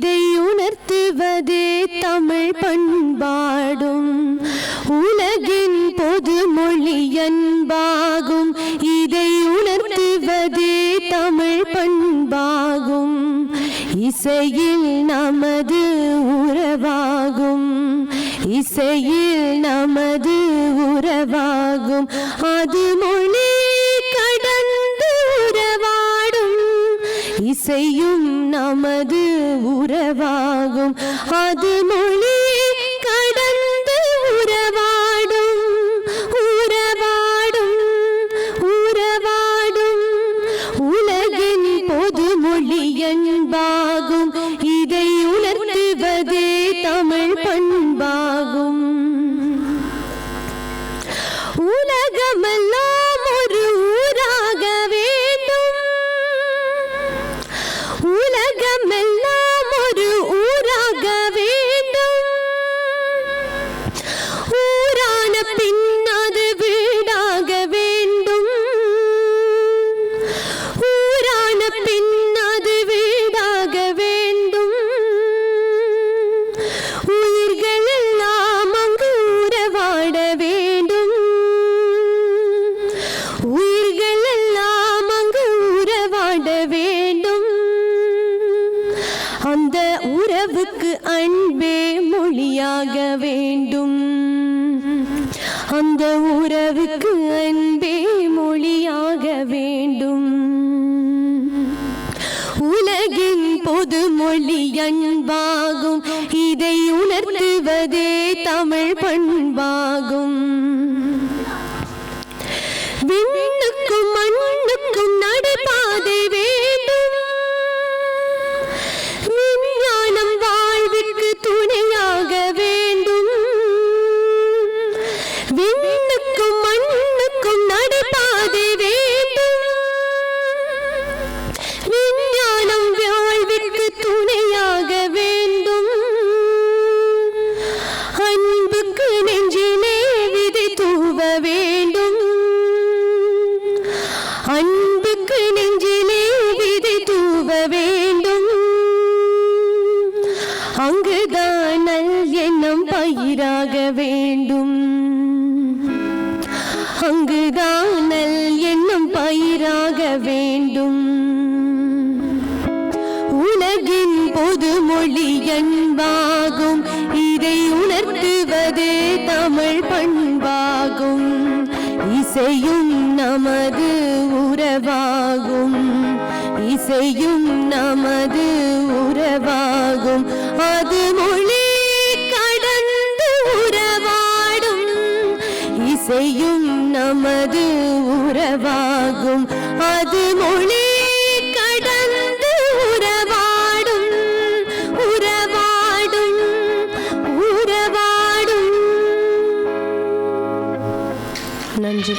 இதை உணர்த்துவதே தமிழ் பண்பாடும் உலகின் பொது மொழி அன்பாகும். இதை உணர்த்துவதே தமிழ் பண்பாகும். இசையில் நமது உறவாகும். இசையில் நமது உறவாகும். அது மொழி கடந்து உறவாடும். இசையும் நமது உறவாகும். அது மொழி கடந்து உறவாடும். உறவாடும் உறவாடும் உலகின் பொது மொழி அன்பாகும். இதை உணர்த்துவதே தமிழ் பண்பாகும். உலகமெல்லாம் ஒரு ஊராக வேண்டும். உலகமெல்லாம் ஒரு ஊராக வேண்டும். ஊரான பின் அது வீடாக வேண்டும். ஊரான பின் அது வீடாக வேண்டும். உயிர்கள் எல்லாம் அங்கு உறவாட வேண்டும். உயிர்கள் எல்லாம் அங்கு உறவாட வேண்டும். அந்த உறவுக்கு அன்பே மொழியாக வேண்டும். அந்த உறவுக்கு அன்பே மொழியாக வேண்டும். உலகின் பொது மொழி அன்பாகும். இதை உணர்த்துவதே தமிழ் பண்பாகும். விண்ணுக்கும் மண்ணுக்கும் நடுபாதை வேண்டும். விஞ்ஞானம் வாழ்விற்கு துணையாக வேண்டும். விண்ணுக்கும் மண்ணுக்கும் நடுபாதை வேண்டும். விஞ்ஞானம் வாழ்விற்கு துணையாக வேண்டும். அன்புக்கு நெஞ்சிலே விதை தூவ வேண்டும். அன்புக்கு நெஞ்சிலே விதை தூவ வேண்டும். அங்குதான் நல் எண்ணம் பயிராக வேண்டும். அங்குதான் நல் எண்ணம் பயிராக வேண்டும். உலகின் பொது மொழி அன்பாகும். இதை உணர்த்துவதே தமிழ் பண்பாகும். இசையும் நமது உறவாகும். இசையும் நமது உறவாகும். அது மொழி கடந்து உறவாடும். இசையும் நமது உறவாகும். அது மொழி கடந்து உறவாடும். உறவாடும் உறவாடும். நன்றி.